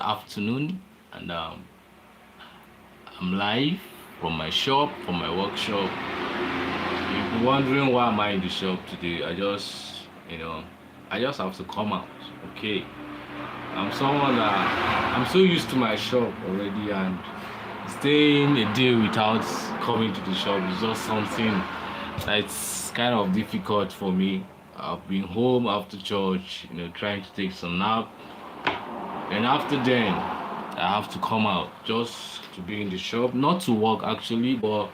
afternoon, and I'm live from my shop, from my workshop. You've been wondering why am I in the shop today? I just have to come out. Okay, I'm someone that I'm so used to my shop already, and staying a day without coming to the shop is just something that's kind of difficult for me. I've been home after church, trying to take some nap, and after then, I have to come out just to be in the shop, not to work actually, but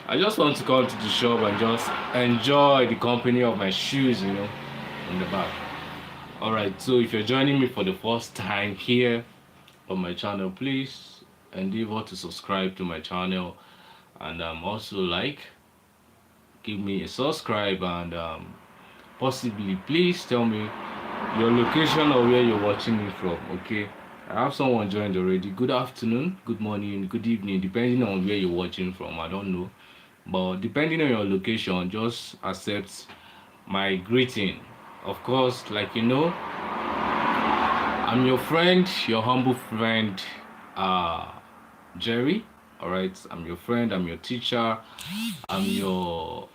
I just want to come to the shop and just enjoy the company of my shoes, in the back. Alright, so if you're joining me for the first time here on my channel, please endeavor to subscribe to my channel, and also give me a subscribe, and possibly please tell me your location or where you're watching me from. Okay, I have someone joined already. Good afternoon, good morning, good evening, depending on where you're watching from. I don't know, but depending on your location, just accept my greeting. Of course, I'm your friend, your humble friend, Jerry. All right, I'm your friend, I'm your teacher, I'm your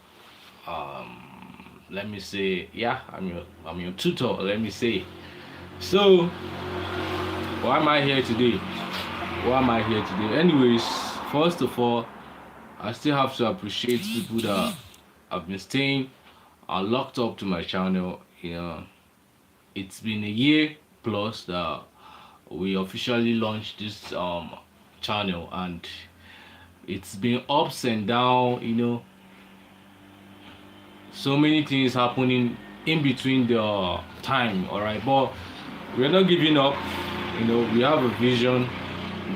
let me say, yeah, I'm your tutor, let me say. So why am I here today? Anyways, first of all, I still have to appreciate people that have been staying locked up to my channel. It's been a year plus that we officially launched this channel, and it's been ups and down, so many things happening in between the time. All right, but we're not giving up. We have a vision,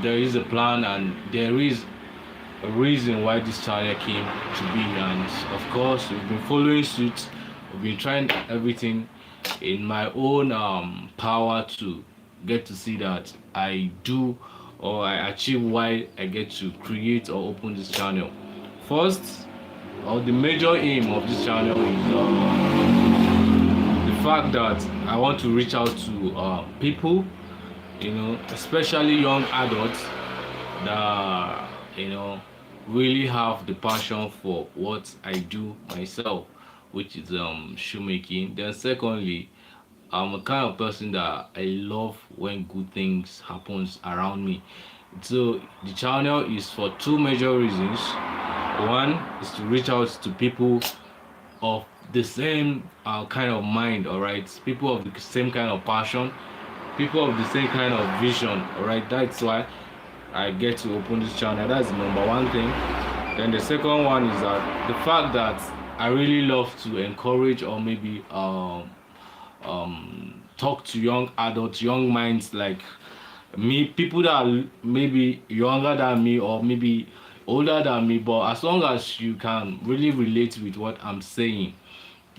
there is a plan, and there is a reason why this channel came to be. And of course, we've been following suit. We've been trying everything in my own power to get to see that I do or I achieve why I get to create or open this channel. First, or the major aim of this channel is the fact that I want to reach out to people, especially young adults that really have the passion for what I do myself, which is shoemaking. Then secondly, I'm a kind of person that I love when good things happens around me. So the channel is for two major reasons. One is to reach out to people of the same kind of mind, all right, people of the same kind of passion, people of the same kind of vision. All right, that's why I get to open this channel. That's the number one thing. Then the second one is that the fact that I really love to encourage or maybe talk to young adults, young minds like me, people that are maybe younger than me or maybe older than me, but as long as you can really relate with what I'm saying,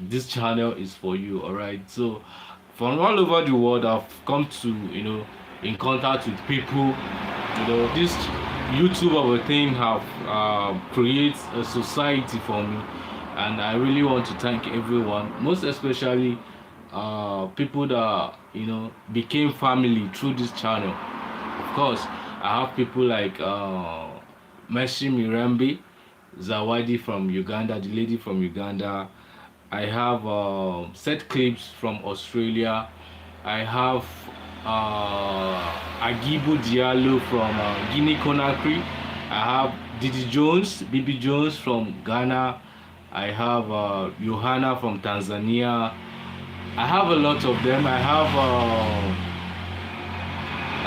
this channel is for you. All right, so from all over the world, I've come to in contact with people. This YouTube of a thing have created a society for me, and I really want to thank everyone, most especially people that became family through this channel. Of course, I have people like Mercy Mirembe, Zawadi from Uganda, the lady from Uganda. I have set clips from Australia. I have Agibu Diallo from Guinea Conakry. I have Didi Jones, Bibi Jones from Ghana. I have Johanna from Tanzania. I have a lot of them. I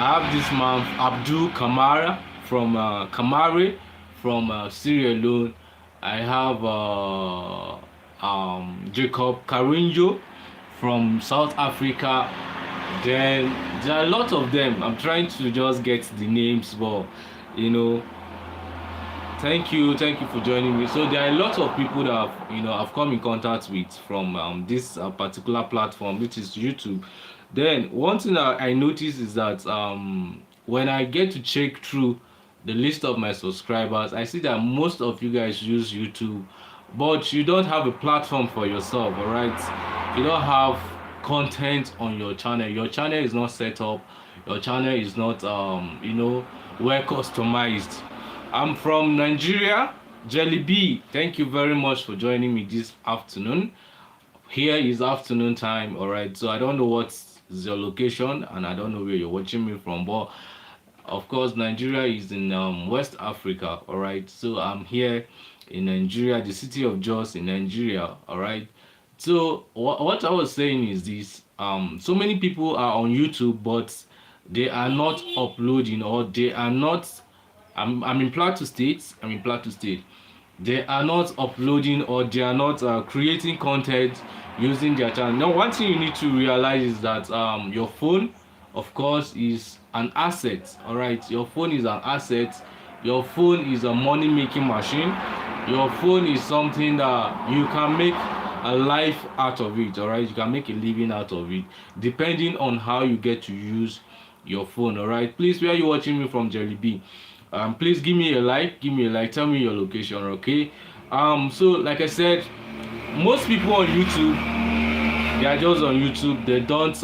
have this man Abdul Kamara from Kamare from Sierra Leone. I have Jacob Karinjo from South Africa. Then there are a lot of them. I'm trying to just get the names, but thank you for joining me. So there are a lot of people that I've come in contact with from this particular platform, which is YouTube. Then one thing that I noticed is that when I get to check through the list of my subscribers, I see that most of you guys use YouTube, but you don't have a platform for yourself. All right, you don't have content on your channel. Your channel is not set up. your channel is not well customized. I'm from Nigeria. Jelly B, thank you very much for joining me this afternoon. Here is afternoon time, all right? So I don't know what's your location and I don't know where you're watching me from, but of course Nigeria is in West Africa, all right? So I'm here in Nigeria, the city of Jos in Nigeria, all right? So what I was saying is this: so many people are on YouTube, but they are not uploading, or they are not. I'm in Plateau State. I'm in Plateau State. They are not uploading, or they are not creating content using their channel. Now, one thing you need to realize is that your phone, of course, is an asset. All right, your phone is an asset. Your phone is a money making machine. Your phone is something that you can make a life out of it. All right, you can make a living out of it depending on how you get to use your phone. All right, please, where are you watching me from, Jelly B? Please give me a like, tell me your location. Okay, so like I said, most people on YouTube, they are just on YouTube. They don't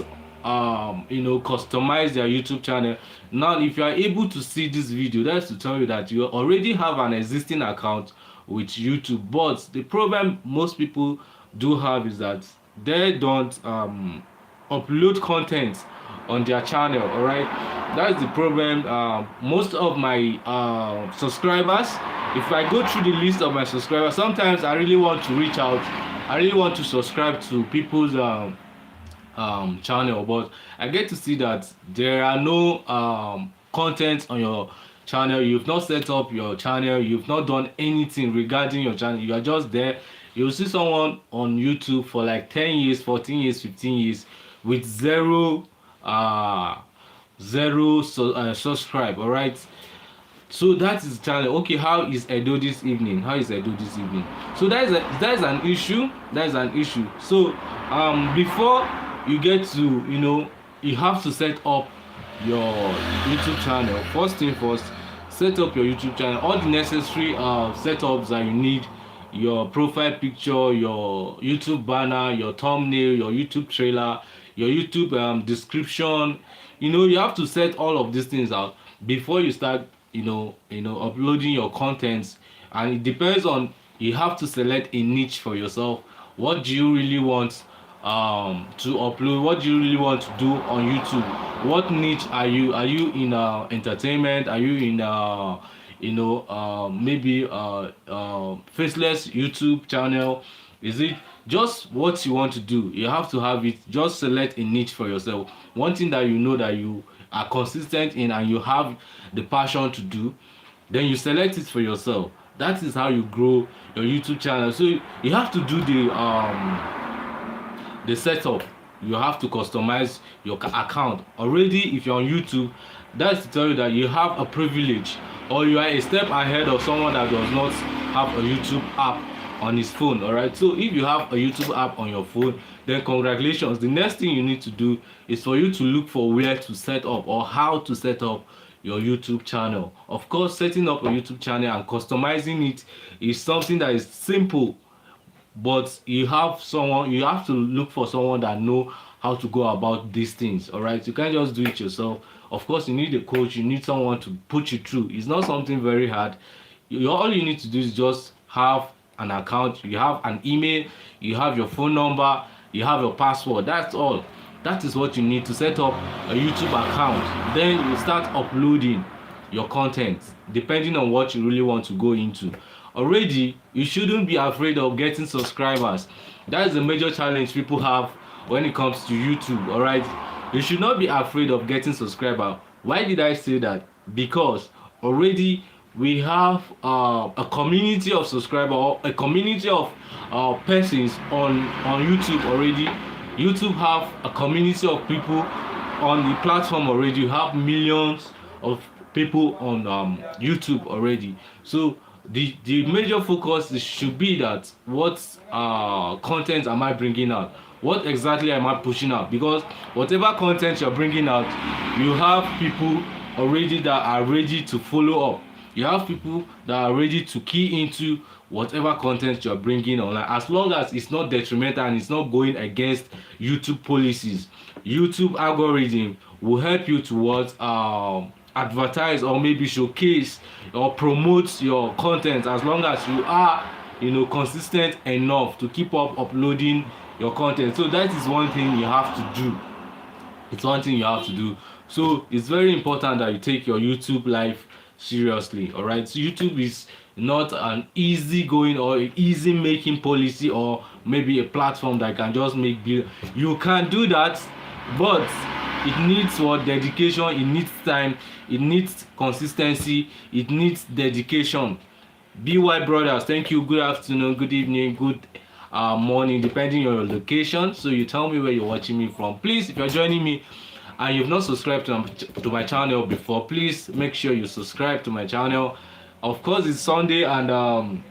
customize their YouTube channel. Now, if you are able to see this video, that's to tell you that you already have an existing account with YouTube. But the problem most people do have is that they don't upload content on their channel. All right, that's the problem. Most of my subscribers, if I go through the list of my subscribers, sometimes I really want to reach out, I really want to subscribe to people's channel, but I get to see that there are no content on your channel. You've not set up your channel, you've not done anything regarding your channel. You are just there. You'll see someone on YouTube for like 10 years, 14 years, 15 years with zero subscribe. All right, so that is the channel. Okay, how is Edo this evening? So that is an issue. So before you get to, you have to set up your YouTube channel. First thing first, set up your YouTube channel. All the necessary setups that you need: your profile picture, your YouTube banner, your thumbnail, your YouTube trailer, your YouTube description. You have to set all of these things out before you start uploading your contents. And it depends on, you have to select a niche for yourself. What do you really want to upload? What do you really want to do on YouTube? What niche are you in entertainment? Are you in maybe faceless YouTube channel? Is it just what you want to do? You have to have it. Just select a niche for yourself, one thing that you know that you are consistent in and you have the passion to do. Then you select it for yourself. That is how you grow your YouTube channel. So you have to do the setup. You have to customize your account already. If you're on YouTube, that's to tell you that you have a privilege, or you are a step ahead of someone that does not have a YouTube app on his phone. All right, so if you have a YouTube app on your phone, then congratulations. The next thing you need to do is for you to look for where to set up, or how to set up your YouTube channel. Of course, setting up a YouTube channel and customizing it is something that is simple, but you have to look for someone that know how to go about these things. All right, you can't just do it yourself. Of course, you need a coach, you need someone to put you through. It's not something very hard. All you need to do is just have an account, you have an email, you have your phone number, you have your password. That's all. That is what you need to set up a YouTube account. Then you start uploading your content depending on what you really want to go into. Already, you shouldn't be afraid of getting subscribers. That is the major challenge people have when it comes to YouTube. All right, you should not be afraid of getting subscribers. Why did I say that? Because already we have a community of subscribers, or a community of persons on YouTube already. YouTube have a community of people on the platform already. You have millions of people on YouTube already. So the major focus should be that what content am I bringing out? What exactly am I pushing out? Because whatever content you're bringing out, you have people already that are ready to follow up. You have people that are ready to key into whatever content you're bringing online, as long as it's not detrimental and it's not going against YouTube policies. YouTube algorithm will help you to what advertise or maybe showcase or promote your content, as long as you are consistent enough to keep up uploading your content. So that is one thing you have to do. It's one thing you have to do. So it's very important that you take your YouTube life seriously. All right, so YouTube is not an easy going or easy making policy, or maybe a platform that can just make bill. You can do that, but it needs what? Dedication. It needs time, it needs consistency, it needs dedication. BY brothers, thank you. Good afternoon, good evening, good morning, depending on your location. So you tell me where you're watching me from. Please, if you're joining me and you've not subscribed to my channel before, please make sure you subscribe to my channel. Of course, it's Sunday, and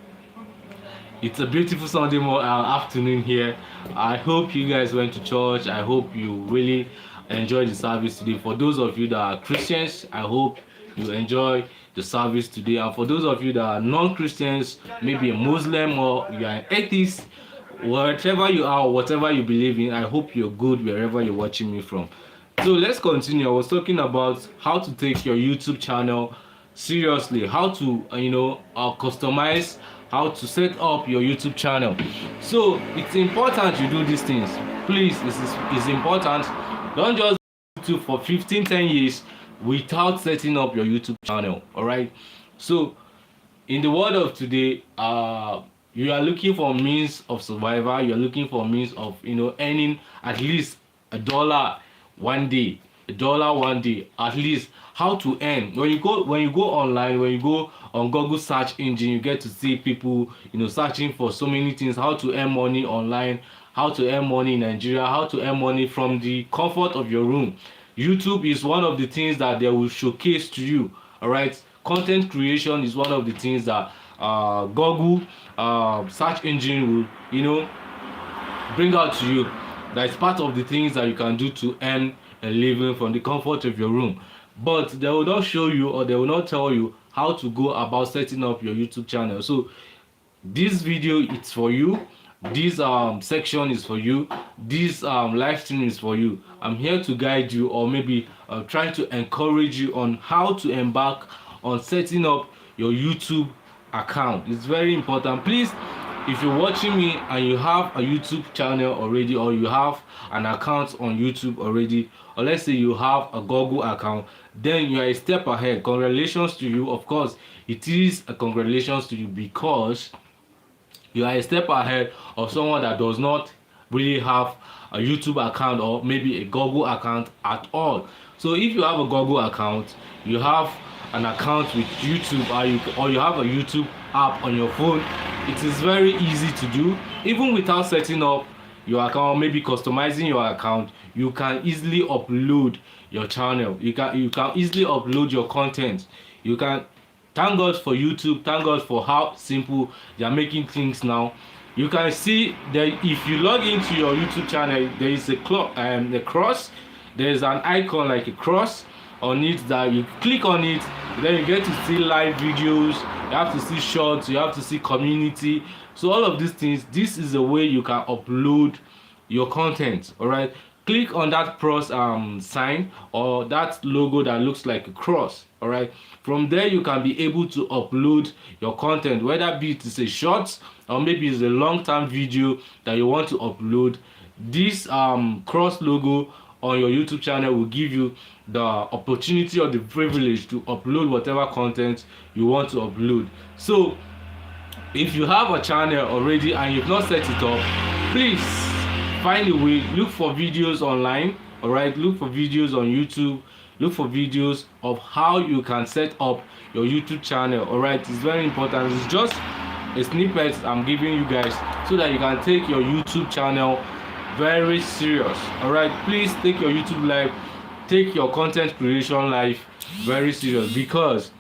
it's a beautiful Sunday afternoon here. I hope you guys went to church. I hope you really enjoyed the service today. For those of you that are Christians, I hope you enjoy the service today. And for those of you that are non-Christians, maybe a Muslim or you are an atheist, whatever you are, whatever you believe in, I hope you're good wherever you're watching me from. So let's continue. I was talking about how to take your YouTube channel seriously, how to customize, how to set up your YouTube channel. So it's important you do these things. Please, it's important. Don't just do YouTube for 10 years without setting up your YouTube channel. All right, so in the world of today, you are looking for means of survival. You are looking for means of earning at least $1 one day, $1 one day, at least. How to earn? When you go online, when you go on Google search engine, you get to see people searching for so many things. How to earn money online, how to earn money in Nigeria, how to earn money from the comfort of your room. YouTube is one of the things that they will showcase to you. All right, content creation is one of the things that Google search engine will bring out to you. That is part of the things that you can do to earn a living from the comfort of your room. But they will not show you, or they will not tell you how to go about setting up your YouTube channel. So this video is for you. This section is for you. This live stream is for you. I'm here to guide you, or maybe trying to encourage you on how to embark on setting up your YouTube account. It's very important. Please, if you're watching me and you have a YouTube channel already, or you have an account on YouTube already, or let's say you have a Google account, then you are a step ahead. Congratulations to you. Of course, it is a congratulations to you, because you are a step ahead of someone that does not really have a YouTube account, or maybe a Google account at all. So if you have a Google account, you have an account with YouTube, or you have a YouTube app on your phone, it is very easy to do. Even without setting up your account, maybe customizing your account, you can easily upload your channel. You can easily upload your content. You can thank God for YouTube. Thank God for how simple they are making things now. You can see that if you log into your YouTube channel, there is a cross. There is an icon like a cross on it, that you click on it, then you get to see live videos, you have to see shorts, you have to see community. So all of these things, this is the way you can upload your content. All right, click on that cross sign, or that logo that looks like a cross. All right, from there you can be able to upload your content, whether be it is a short, or maybe it's a long-term video that you want to upload. This cross logo on your YouTube channel will give you the opportunity or the privilege to upload whatever content you want to upload. So if you have a channel already and you've not set it up, please find a way. Look for videos online. All right, look for videos on YouTube. Look for videos of how you can set up your YouTube channel. All right, it's very important. It's just a snippet I'm giving you guys so that you can take your YouTube channel very serious. All right, please take your YouTube life, take your content creation life very serious, because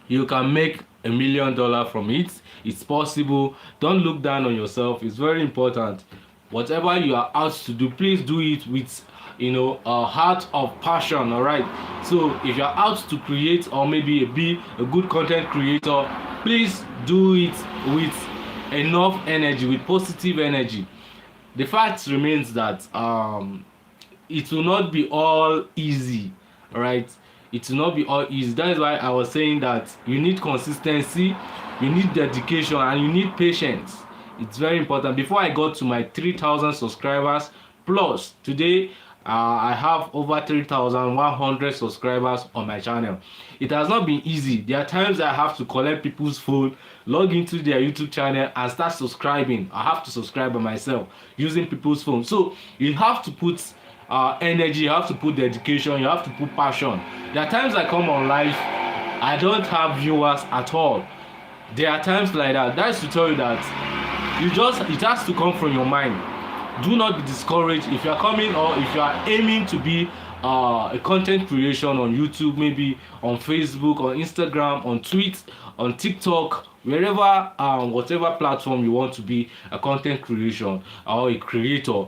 you can make $1 million from it. It's possible. Don't look down on yourself. It's very important. Whatever you are out to do, please do it with a heart of passion. All right, so if you're out to create, or maybe be a good content creator, please do it with enough energy, with positive energy. The fact remains that it will not be all easy. All right, it will not be all easy. That is why I was saying that you need consistency, you need dedication, and you need patience. It's very important. Before I got to my 3,000 subscribers plus, today I have over 3,100 subscribers on my channel. It has not been easy. There are times I have to collect people's phone, log into their YouTube channel and start subscribing. I have to subscribe by myself using people's phone. So you have to put energy, you have to put dedication, you have to put passion. There are times I come on live, I don't have viewers at all. There are times like that. That's to tell you that it has to come from your mind. Do not be discouraged if you are coming, or if you are aiming to be a content creation on YouTube, maybe on Facebook, on Instagram, on Twitter, on TikTok, wherever, whatever platform you want to be a content creation or a creator.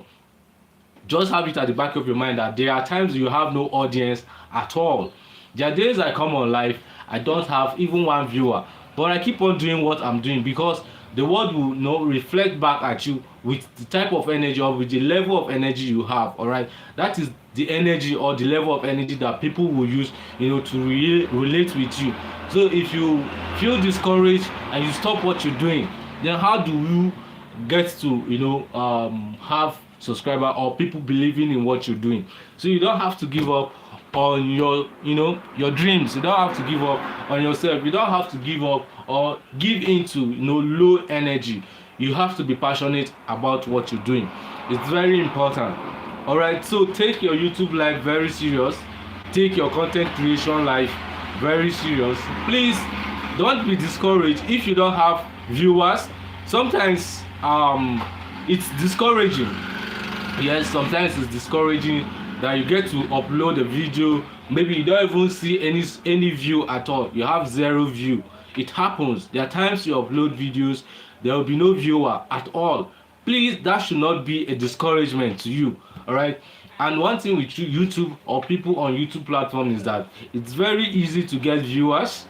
Just have it at the back of your mind that there are times you have no audience at all. There are days I come on live, I don't have even one viewer, but I keep on doing what I'm doing, because the world will reflect back at you with the type of energy, or with the level of energy you have. All right, that is the energy or the level of energy that people will use, to relate with you. So if you feel discouraged and you stop what you're doing, then how do you get to have subscriber or people believing in what you're doing? So you don't have to give up on your dreams. You don't have to give up on yourself. You don't have to give up or give into low energy. You have to be passionate about what you're doing. It's very important. All right, so take your YouTube life very serious. Take your content creation life very serious. Please don't be discouraged if you don't have viewers. Sometimes it's discouraging. Yes, sometimes it's discouraging that you get to upload a video, maybe you don't even see any view at all. You have 0 view. It happens. There are times you upload videos, there will be no viewer at all. Please, that should not be a discouragement to you. All right. And one thing with YouTube or people on YouTube platform is that it's very easy to get viewers,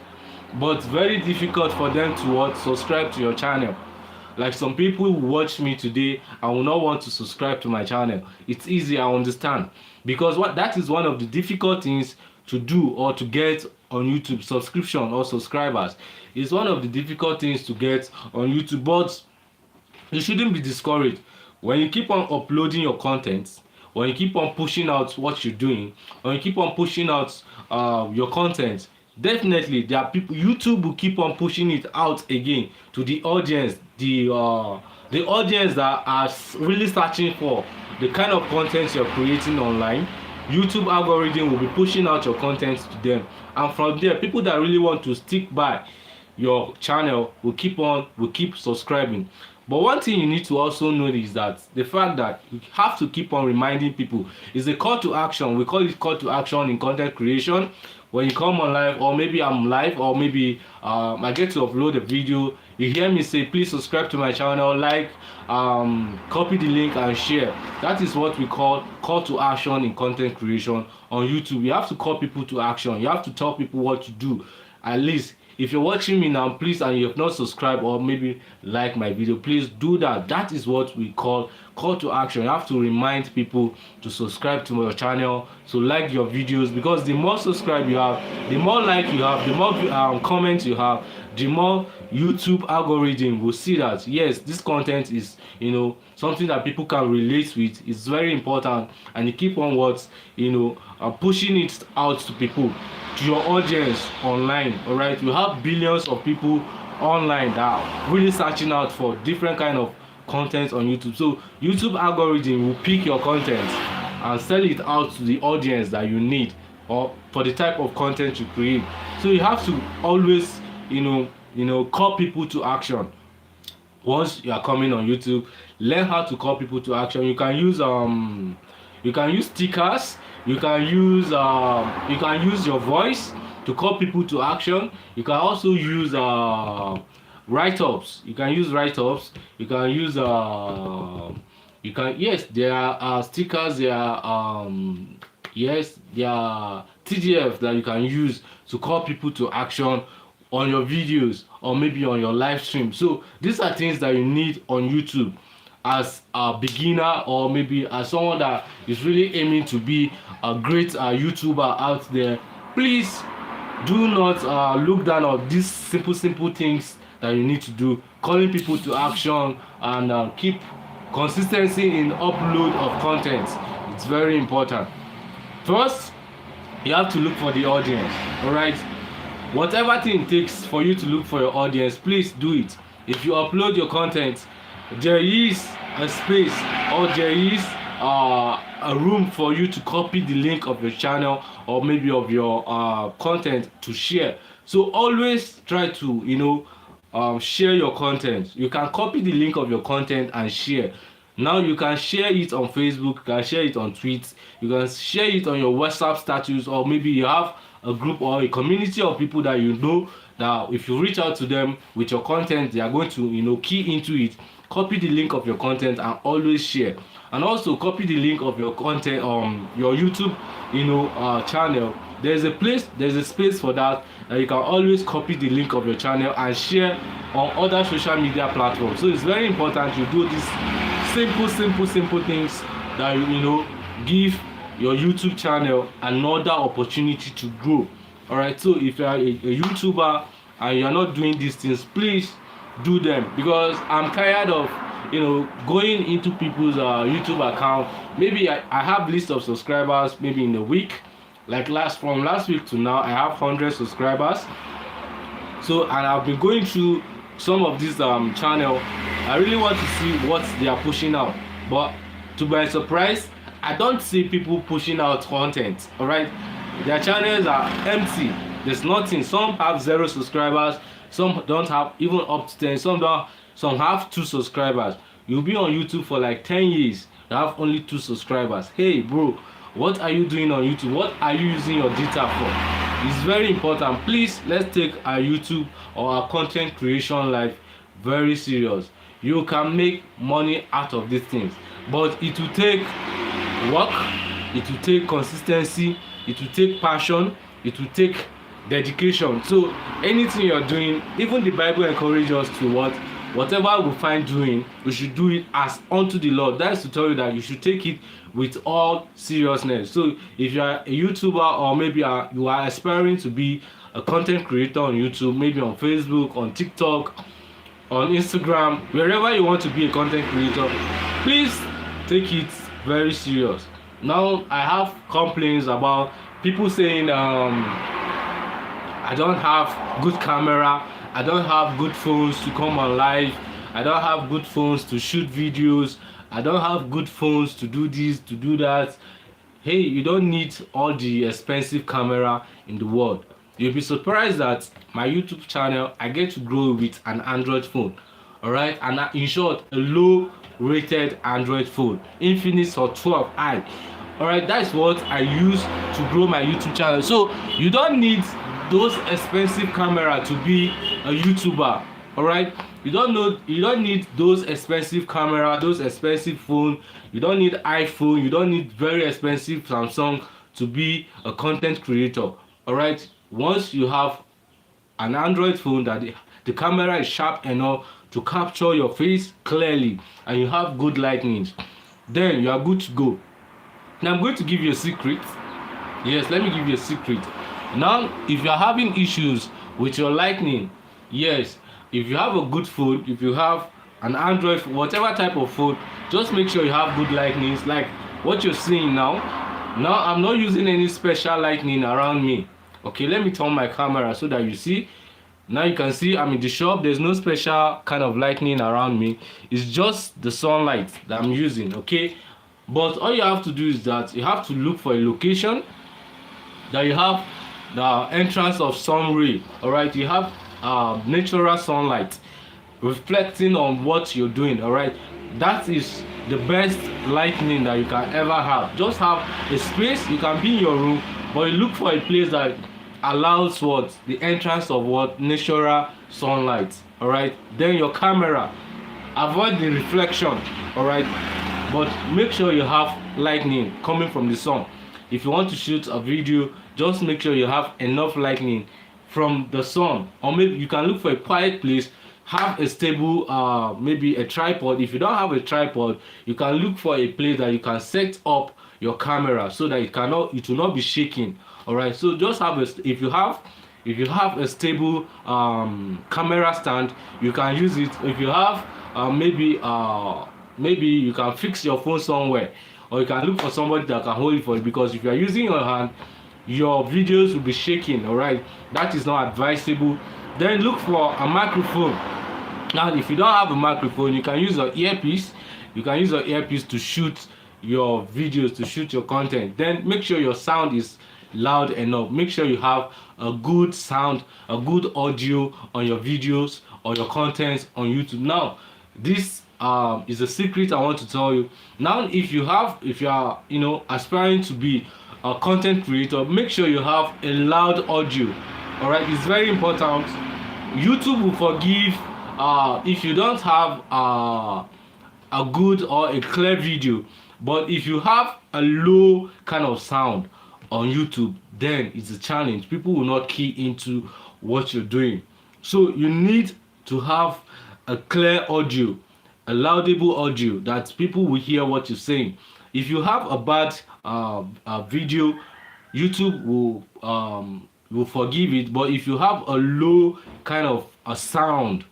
but very difficult for them to subscribe to your channel. Like some people who watch me today and will not want to subscribe to my channel. It's easy, I understand, because that is one of the difficult things to do or to get on YouTube. Subscription or subscribers is one of the difficult things to get on YouTube. But you shouldn't be discouraged when you keep on uploading your content, when you keep on pushing out what you're doing, when you keep on pushing out your content. Definitely there are people, YouTube will keep on pushing it out again to the audience, the audience that are really searching for the kind of content you're creating online. YouTube algorithm will be pushing out your content to them, and from there people that really want to stick by your channel will keep subscribing. But one thing you need to also know is that the fact that you have to keep on reminding people is a call to action. We call it call to action in content creation. When you come on live, or maybe I'm live, or maybe I get to upload a video, you hear me say, please subscribe to my channel, like, copy the link and share. That is what we call to action in content creation on YouTube. You have to call people to action. You have to tell people what to do. At least if you're watching me now, please, and you have not subscribed or maybe like my video, please do that. That is what we call to action. You have to remind people to subscribe to your channel, to like your videos, because the more subscribe you have, the more like you have, the more comments you have, the more YouTube algorithm will see that yes, this content is something that people can relate with. It's very important, and you keep on pushing it out to people, to your audience online. All right, you have billions of people online that are really searching out for different kind of content on YouTube. So YouTube algorithm will pick your content and sell it out to the audience that you need, or for the type of content you create. So you have to always call people to action. Once you are coming on YouTube, learn how to call people to action. You can use stickers. You can use your voice to call people to action. You can also use write-ups. You can use write-ups. You can use there are stickers. There are there are TDF that you can use to call people to action on your videos or maybe on your live stream. So these are things that you need on YouTube. as a beginner, or maybe as someone that is really aiming to be a great YouTuber out there, please do not look down on these simple things that you need to do. Calling people to action, and keep consistency in upload of content. It's very important. First, you have to look for the audience. All right, whatever thing it takes for you to look for your audience, please do it. If you upload your content, there is a space, or there is a room for you to copy the link of your channel, or maybe of your content to share. So always try to share your content. You can copy the link of your content and share. Now you can share it on Facebook, you can share it on tweets, you can share it on your WhatsApp status, or maybe you have a group or a community of people that you know that if you reach out to them with your content, they are going to key into it. Copy the link of your content and always share. And also copy the link of your content your YouTube channel. There's a space for that, and you can always copy the link of your channel and share on other social media platforms. So it's very important you do these simple things that give your YouTube channel another opportunity to grow. All right, so if you are a YouTuber and you are not doing these things, please do them, because I'm tired of going into people's YouTube account. Maybe I have list of subscribers, maybe in a week, like from last week to now I have 100 subscribers. So, and I've been going through some of these channel. I really want to see what they are pushing out, but to my surprise, I don't see people pushing out content. All right, their channels are empty. There's nothing. Some have 0 subscribers, some don't have even up to 10, some have 2 subscribers. You'll be on YouTube for like 10 years, you have only 2 subscribers. Hey bro, what are you doing on YouTube? What are you using your data for? It's very important. Please, let's take our YouTube or our content creation life very serious. You can make money out of these things, but it will take work, it will take consistency, it will take passion, it will take dedication. So anything you're doing, even the Bible encourages us to whatever we find doing, we should do it as unto the Lord. That's to tell you that you should take it with all seriousness. So if you are a YouTuber, or maybe you are aspiring to be a content creator on YouTube, maybe on Facebook, on TikTok, on Instagram, wherever you want to be a content creator, please take it very serious. Now I have complaints about people saying I don't have good camera, I don't have good phones to come on live, I don't have good phones to shoot videos, I don't have good phones to do this, to do that. Hey, you don't need all the expensive camera in the world. You'll be surprised that my YouTube channel, I get to grow with an Android phone. All right, and in short, a low rated Android phone, Infinix Hot 12i. All right, that's what I use to grow my YouTube channel. So you don't need those expensive camera to be a YouTuber. All right, you don't need those expensive camera, those expensive phone. You don't need iPhone, you don't need very expensive Samsung to be a content creator. All right, once you have an Android phone that the camera is sharp enough to capture your face clearly, and you have good lighting, then you are good to go. Now I'm going to give you a secret. Yes, let me give you a secret. Now if you are having issues with your lighting, yes, if you have a good phone, if you have an Android, whatever type of phone, just make sure you have good lighting, like what you're seeing now. I'm not using any special lighting around me. Okay, let me turn my camera so that you see. Now you can see I'm in the shop. There's no special kind of lighting around me. It's just the sunlight that I'm using. Okay, but all you have to do is that you have to look for a location that you have the entrance of sun ray. All right, you have natural sunlight reflecting on what you're doing. All right, that is the best lighting that you can ever have. Just have a space. You can be in your room, but you look for a place that allows the entrance of natural sunlight. All right, then your camera, avoid the reflection. All right, but make sure you have lightning coming from the sun. If you want to shoot a video, just make sure you have enough lightning from the sun, or maybe you can look for a quiet place have a stable maybe a tripod. If you don't have a tripod, you can look for a place that you can set up your camera so that it will not be shaking. All right, so just have if you have a stable camera stand, you can use it. If you have maybe you can fix your phone somewhere, or you can look for somebody that can hold it for you, because if you are using your hand, your videos will be shaking. All right, that is not advisable. Then look for a microphone. Now if you don't have a microphone, you can use your earpiece. You can use your earpiece to shoot your videos, to shoot your content. Then make sure your sound is loud enough. Make sure you have a good sound, a good audio on your videos or your content on YouTube. Now this is a secret I want to tell you. Now if you are aspiring to be a content creator, make sure you have a loud audio. All right, it's very important. YouTube will forgive if you don't have a good or a clear video, but if you have a low kind of sound on YouTube, then it's a challenge. People will not key into what you're doing. So you need to have a clear audio, a laudable audio that people will hear what you're saying. If you have a bad video, YouTube will forgive it. But if you have a low kind of a sound,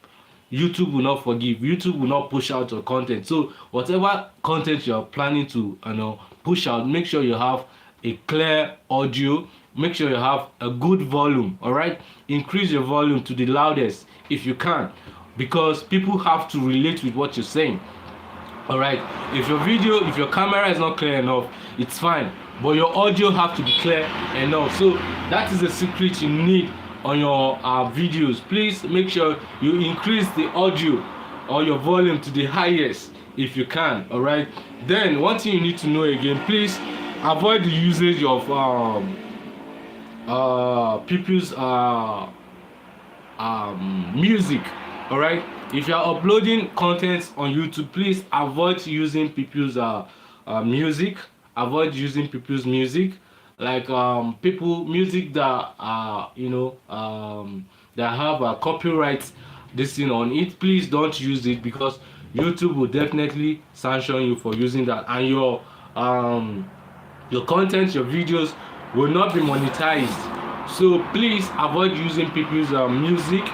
YouTube will not forgive. YouTube will not push out your content. So whatever content you're planning to push out, make sure you have a clear audio. Make sure you have a good volume. All right, increase your volume to the loudest if you can, because people have to relate with what you're saying. All right, if your camera is not clear enough, it's fine, but your audio have to be clear enough. So that is the secret you need on your videos. Please make sure you increase the audio or your volume to the highest if you can. All right, then one thing you need to know again, please avoid the usage of people's music. All right, if you are uploading content on YouTube, please avoid using people's music. Avoid using people's music, like people music that that have a copyright this thing on it. Please don't use it, because YouTube will definitely sanction you for using that, and your content, your videos will not be monetized. So please avoid using people's music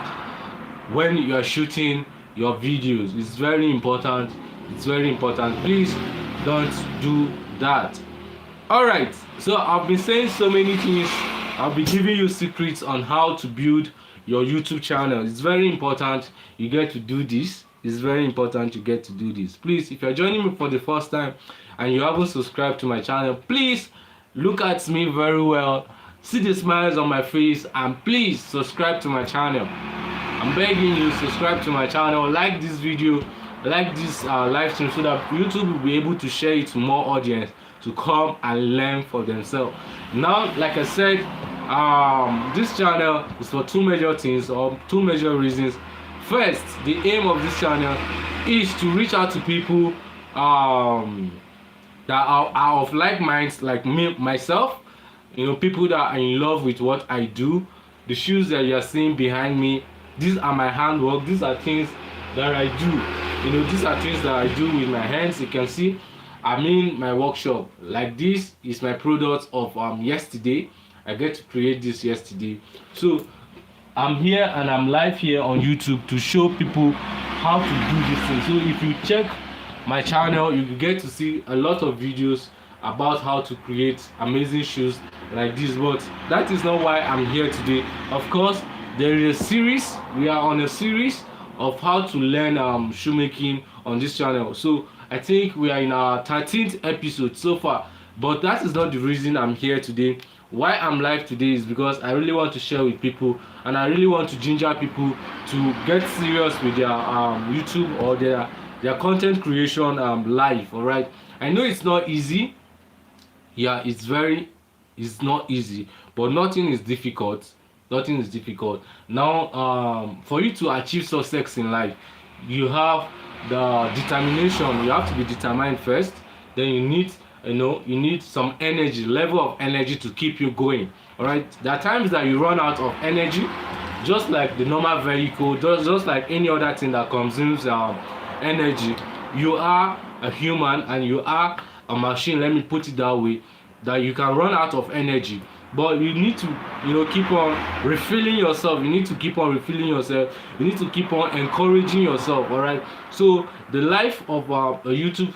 when you are shooting your videos. It's very important. It's very important. Please don't do that. All right, so I've been saying so many things. I'll be giving you secrets on how to build your YouTube channel. It's very important you get to do this. It's very important you get to do this. Please, if you're joining me for the first time and you haven't subscribed to my channel, please look at me very well, see the smiles on my face, and please subscribe to my channel. I'm begging you, subscribe to my channel, like this video, like this live stream, so that YouTube will be able to share it to more audience to come and learn for themselves. Now, like I said, this channel is for two major things, or two major reasons. First, the aim of this channel is to reach out to people that are of like minds, like me, myself. People that are in love with what I do. The shoes that you are seeing behind me, these are my handwork. These are things that I do. These are things that I do with my hands. You can see I'm in my workshop. Like, this is my product of yesterday. I get to create this yesterday. So I'm here and I'm live here on YouTube to show people how to do this thing. So if you check my channel, you get to see a lot of videos about how to create amazing shoes like this. But that is not why I'm here today. Of course, there is a series. We are on a series of how to learn shoemaking on this channel. So I think we are in our 13th episode so far. But that is not the reason I'm here today. Why I'm live today is because I really want to share with people, and I really want to ginger people to get serious with their YouTube or their content creation life. All right, I know it's not easy. Yeah, it's not easy, but nothing is difficult. Nothing is difficult. Now, for you to achieve success in life, you have the determination. You have to be determined first. Then you need some energy, level of energy to keep you going. All right, there are times that you run out of energy, just like the normal vehicle, just like any other thing that consumes energy. You are a human and you are a machine, let me put it that way, that you can run out of energy, but you need to, keep on refilling yourself. You need to keep on refilling yourself. You need to keep on encouraging yourself. All right. So the life of a YouTube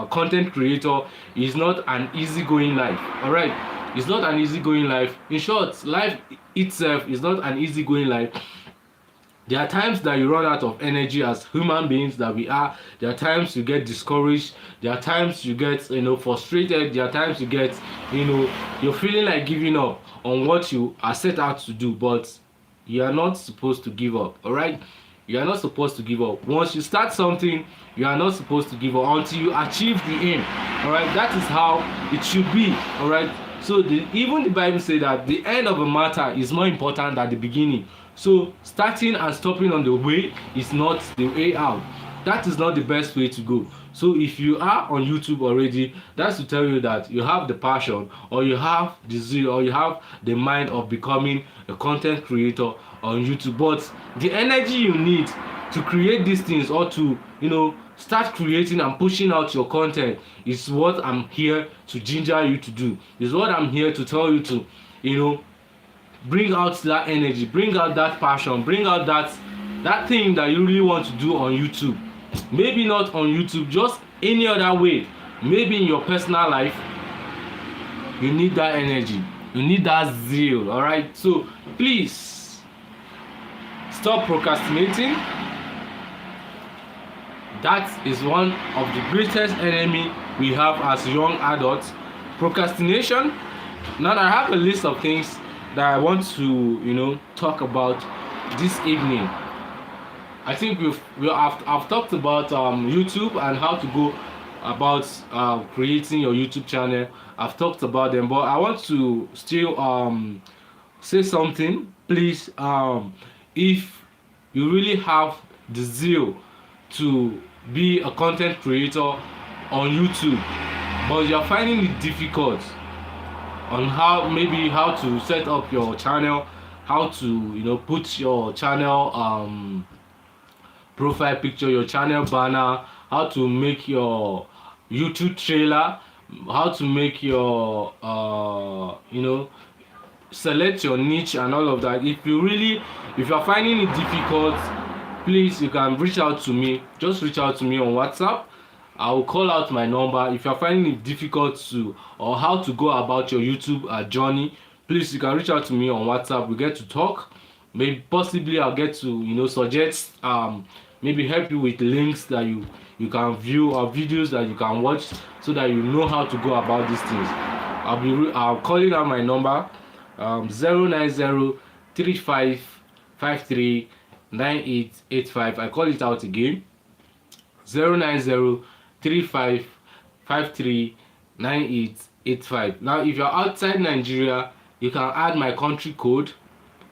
content creator is not an easygoing life. All right. It's not an easygoing life. In short, life itself is not an easygoing life. There are times that you run out of energy as human beings that we are. There are times you get discouraged. There are times you get, frustrated. There are times you get, you're feeling like giving up on what you are set out to do, but you are not supposed to give up. All right, you are not supposed to give up. Once you start something, you are not supposed to give up until you achieve the aim. All right, that is how it should be. All right. So even the Bible says that the end of a matter is more important than the beginning. So starting and stopping on the way is not the way out. That is not the best way to go. So if you are on YouTube already, that's to tell you that you have the passion, or you have the zeal, or you have the mind of becoming a content creator on YouTube. But the energy you need to create these things, or to start creating and pushing out your content, is what I'm here to ginger you to do. Is what I'm here to tell you to bring out that energy, bring out that passion, bring out that thing that you really want to do on YouTube. Maybe not on YouTube, just any other way. Maybe in your personal life, you need that energy, you need that zeal. All right. So please stop procrastinating. That is one of the greatest enemy we have as young adults. Procrastination. Now I have a list of things that I want to talk about this evening. I think I've talked about YouTube and how to go about creating your YouTube channel. I've talked about them, but I want to still say something. Please, if you really have the zeal to be a content creator on YouTube, but you're finding it difficult on how to set up your channel, how to put your channel profile picture, your channel banner, how to make your YouTube trailer, how to make your select your niche and all of that. If you're finding it difficult, please, you can reach out to me. Just reach out to me on WhatsApp. I will call out my number. If you're finding it difficult or how to go about your YouTube journey, please, you can reach out to me on WhatsApp. We get to talk. Maybe possibly I'll get to suggest maybe help you with links that you can view, or videos that you can watch, so that you know how to go about these things. I'll calling out my number 09035539885. I call it out again, 09035539885. Now if you're outside Nigeria, you can add my country code.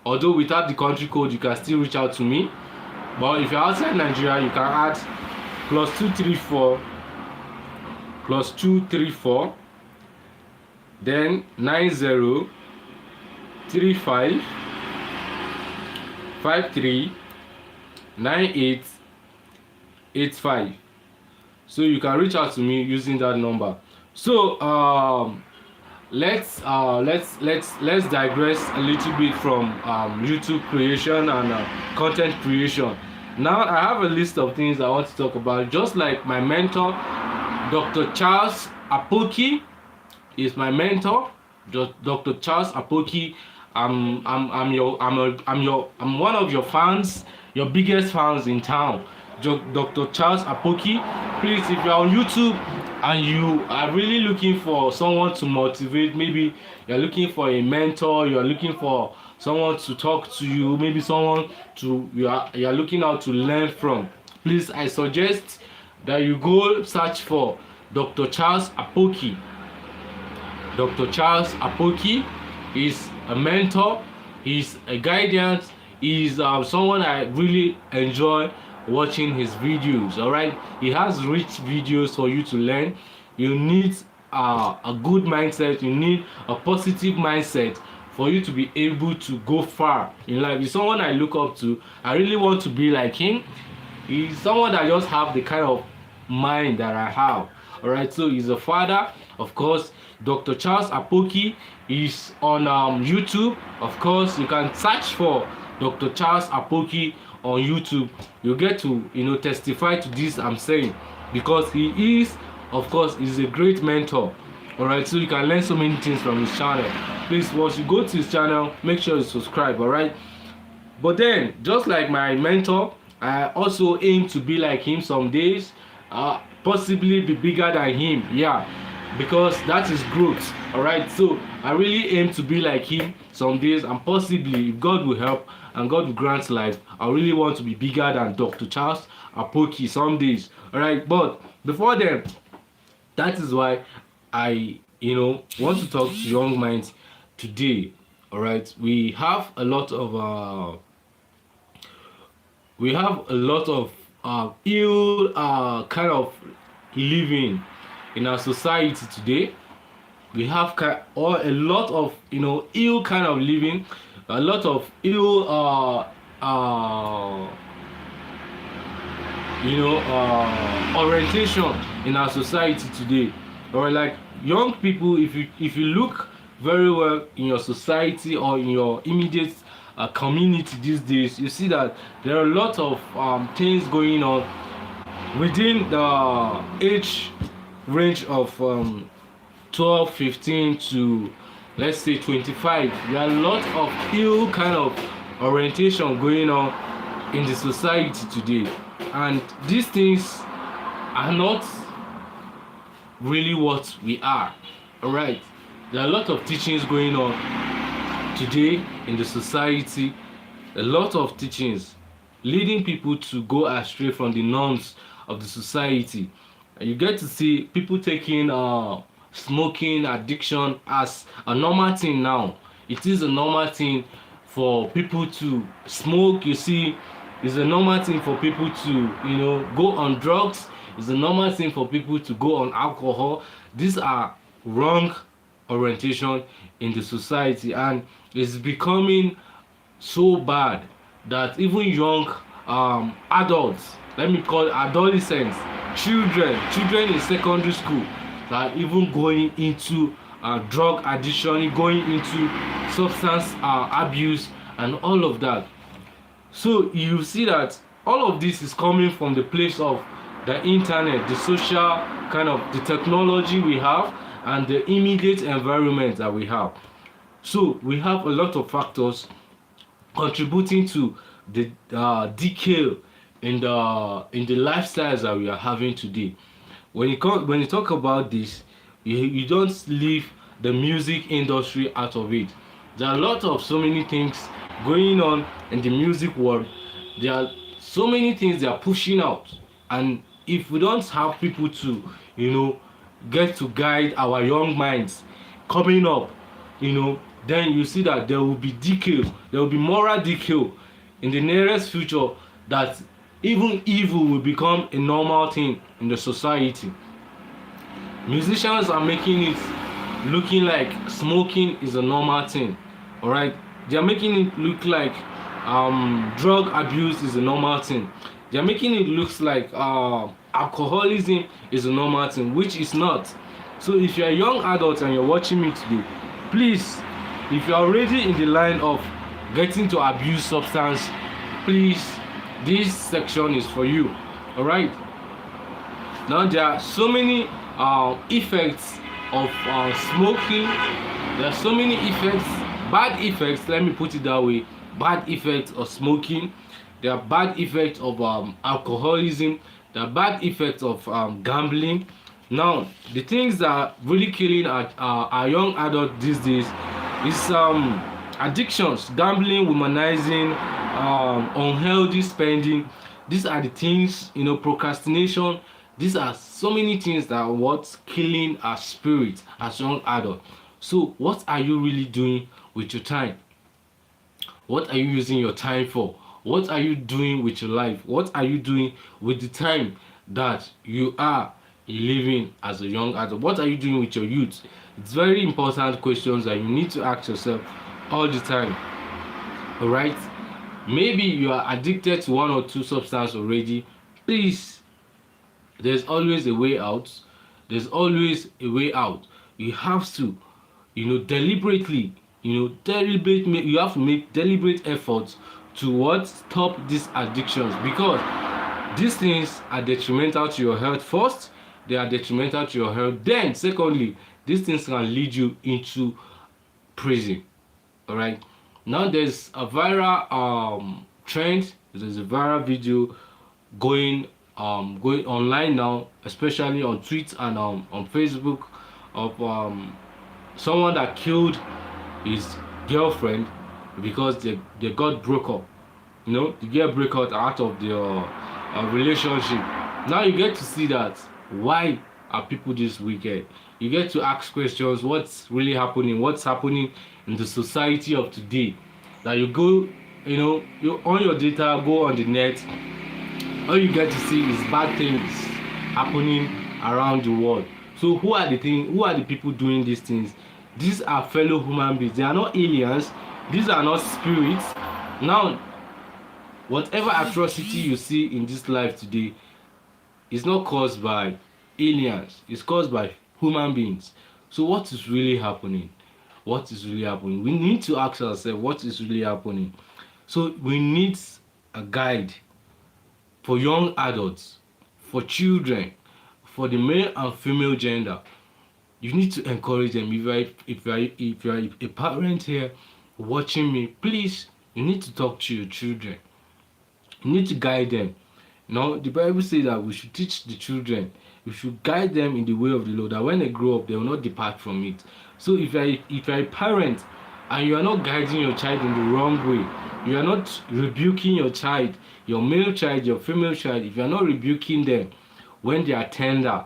Although without the country code, you can still reach out to me. But if you're outside Nigeria, you can add +234 then 9035539885. So you can reach out to me using that number. So let's digress a little bit from YouTube creation and content creation. Now I have a list of things I want to talk about. Just like my mentor, Dr. Charles Apoki is my mentor. Dr. Charles Apoki. I'm one of your fans, your biggest fans in town. Dr. Charles Apoki. Please, if you're on YouTube and you are really looking for someone to motivate, maybe you're looking for a mentor, you're looking for someone to talk to you, maybe someone you are looking out to learn from, please, I suggest that you go search for Dr. Charles Apoki. Dr. Charles Apoki is a mentor, he's a guidance, he's someone I really enjoy watching his videos. All right, he has rich videos for you to learn. You need a good mindset, you need a positive mindset for you to be able to go far in life. He's someone I look up to. I really want to be like him. He's someone that just have the kind of mind that I have. Alright, so he's a father. Of course, Dr. Charles Apoki is on YouTube. Of course, you can search for Dr. Charles Apoki on YouTube. You get to testify to this I'm saying, because he is, of course, he's a great mentor. Alright, so you can learn so many things from his channel. Please, once you go to his channel, make sure you subscribe. Alright, but then, just like my mentor, I also aim to be like him some days, possibly be bigger than him. Yeah, because that is growth. Alright, so I really aim to be like him some days, and possibly, if God will help and God will grant life, I really want to be bigger than Dr. Charles Apoki some days. Alright, but before then, that is why I want to talk to young minds today. Alright, we have a lot of ill kind of living in our society today. We have a lot of ill kind of living, a lot of ill orientation in our society today. Or like young people, if you look very well in your society or in your immediate community these days, you see that there are a lot of things going on within the age range of 12, 15 to, let's say, 25. There are a lot of ill kind of orientation going on in the society today, and these things are not really what we are. Alright, there are a lot of teachings going on today in the society, a lot of teachings leading people to go astray from the norms of the society. And you get to see people taking smoking addiction as a normal thing now. It is a normal thing for people to smoke. You see, it's a normal thing for people to go on drugs. It's a normal thing for people to go on alcohol. These are wrong orientation in the society, and it's becoming so bad that even young adults, let me call it adolescents, children in secondary school, are even going into drug addiction, going into substance abuse and all of that. So you see that all of this is coming from the place of the internet, the social kind of the technology we have, and the immediate environment that we have. So we have a lot of factors contributing to the decay in the lifestyles that we are having today. When you talk about this, you don't leave the music industry out of it. There are a lot of so many things going on in the music world. There are so many things they are pushing out, and if we don't have people to get to guide our young minds coming up, then you see that there will be decay, there will be moral decay in the nearest future, that even evil will become a normal thing in the society. Musicians are making it looking like smoking is a normal thing. Alright, they are making it look like drug abuse is a normal thing. They are making it look like alcoholism is a normal thing, which is not. So if you're a young adult and you're watching me today, please, if you're already in the line of getting to abuse substance, please, this section is for you. Alright, now there are so many effects of smoking. There are so many effects, bad effects, let me put it that way, bad effects of smoking. There are bad effects of alcoholism. There are bad effects of gambling. Now, the things that are really killing our young adults these days is addictions, gambling, womanizing, unhealthy spending. These are the things, procrastination. These are so many things that are what's killing our spirit as young adults. So, what are you really doing with your time? What are you using your time for? What are you doing with your life? What are you doing with the time that you are living as a young adult? What are you doing with your youth? It's very important questions that you need to ask yourself all the time. All right, maybe you are addicted to one or two substances already. Please, there's always a way out. There's always a way out. You have to, deliberately, you have to make deliberate efforts to what stop these addictions, because these things are detrimental to your health. First, they are detrimental to your health. Then secondly, these things can lead you into prison. All right, now there's a viral trend, there's a viral video going online now, especially on Twitter and on Facebook, of someone that killed his girlfriend because they got broke up. The girl break out of their relationship. Now you get to see that why are people this wicked. You get to ask questions, what's really happening, what's happening in the society of today, that you go, you on your data, go on the net, all you get to see is bad things happening around the world. So who are the people doing these things? These are fellow human beings. They are not aliens. These are not spirits. Now, whatever atrocity you see in this life today is not caused by aliens. It's caused by human beings. So what is really happening? What is really happening? We need to ask ourselves what is really happening. So we need a guide for young adults, for children, for the male and female gender. You need to encourage them. If you are a parent here watching me, please, you need to talk to your children. You need to guide them. The Bible says that we should teach the children. We should guide them in the way of the Lord, that when they grow up, they will not depart from it. So if you are a parent and you are not guiding your child in the wrong way, you are not rebuking your child, your male child, your female child, if you are not rebuking them when they are tender,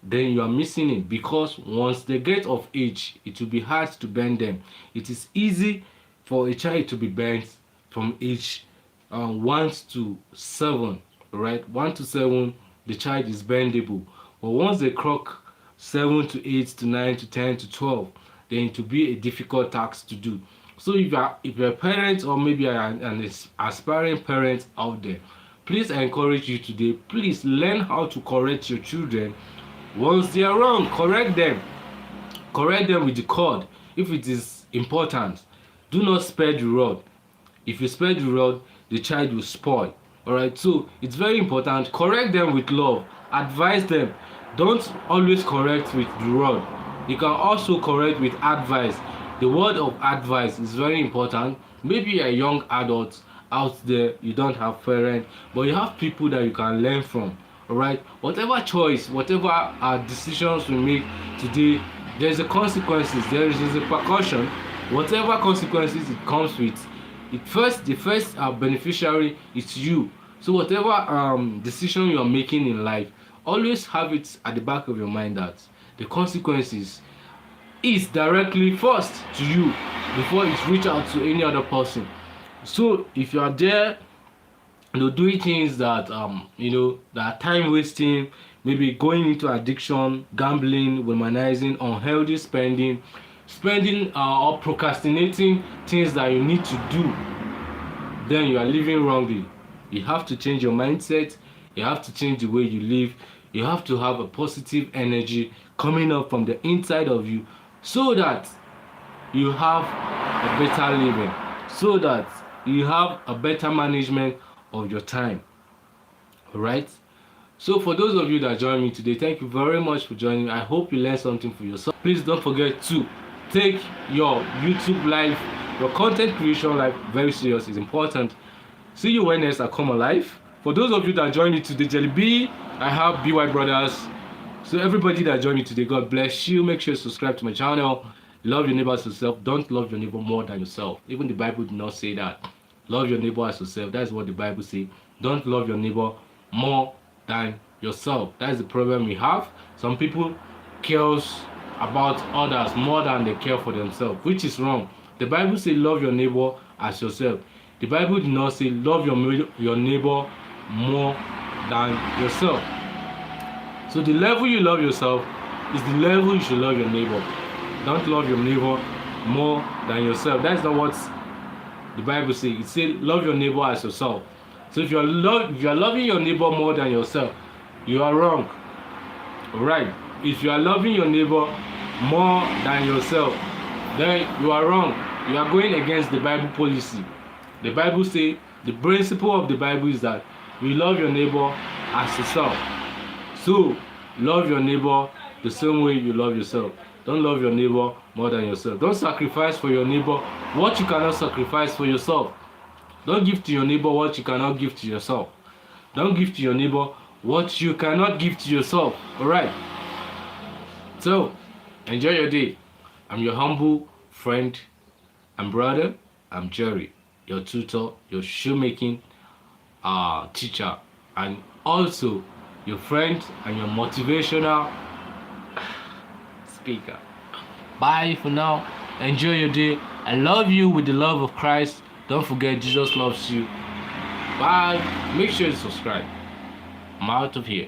then you are missing it. Because once they get of age, it will be hard to bend them. It is easy for a child to be bent from age 1 to 7, right? 1 to 7, the child is bendable. But once they clock 7 to 8 to 9 to 10 to 12, then it will be a difficult task to do. So if you're a parent, or maybe an aspiring parent out there, please, I encourage you today, please learn how to correct your children. Once they are wrong, correct them with the cord. If it is important, do not spare the rod. If you spare the rod, the child will spoil. All right, so it's very important. Correct them with love, advise them. Don't always correct with the rod. You can also correct with advice. The word of advice is very important. Maybe you're a young adult out there, you don't have parents, but you have people that you can learn from. All right, whatever choice, whatever decisions we make today, there's a consequences, there is a precaution. Whatever consequences it comes with, the first beneficiary is you. So whatever decision you are making in life, always have it at the back of your mind that the consequences is directly first to you before it reach out to any other person. So if you are there, doing things that that are time wasting, maybe going into addiction, gambling, womanizing, unhealthy spending or procrastinating things that you need to do, then you are living wrongly. You have to change your mindset. You have to change the way you live. You have to have a positive energy coming up from the inside of you, so that you have a better living, so that you have a better management of your time. All right, so for those of you that joined me today, thank you very much for joining. I hope you learned something for yourself. Please don't forget to take your YouTube life, your content creation life very serious. It's important. See you when next I come alive. For those of you that joined me today, Jelly B, I have BY Brothers. So everybody that joined me today, God bless you. Make sure you subscribe to my channel. Love your neighbor as yourself. Don't love your neighbor more than yourself. Even the Bible did not say that. Love your neighbor as yourself. That's what the Bible says. Don't love your neighbor more than yourself. That's the problem we have. Some people cares about others more than they care for themselves, which is wrong. The Bible says love your neighbor as yourself. The Bible did not say love your neighbor more than yourself. So the level you love yourself is the level you should love your neighbor. Don't love your neighbor more than yourself. That's not what the Bible says. It says love your neighbor as yourself. So if you're loving your neighbor more than yourself, you are wrong. Alright. If you are loving your neighbor more than yourself, then you are wrong. You are going against the Bible policy. The Bible says, the principle of the Bible is that you love your neighbor as yourself. So love your neighbor the same way you love yourself. Don't love your neighbor more than yourself. Don't sacrifice for your neighbor what you cannot sacrifice for yourself. Don't give to your neighbor what you cannot give to yourself. Don't give to your neighbor what you cannot give to yourself. Alright. So, enjoy your day. I'm your humble friend and brother. I'm Jerry, your tutor, your shoemaking teacher, and also your friend and your motivational speaker. Bye for now. Enjoy your day. I love you with the love of Christ. Don't forget, Jesus loves you. Bye. Make sure you subscribe. I'm out of here.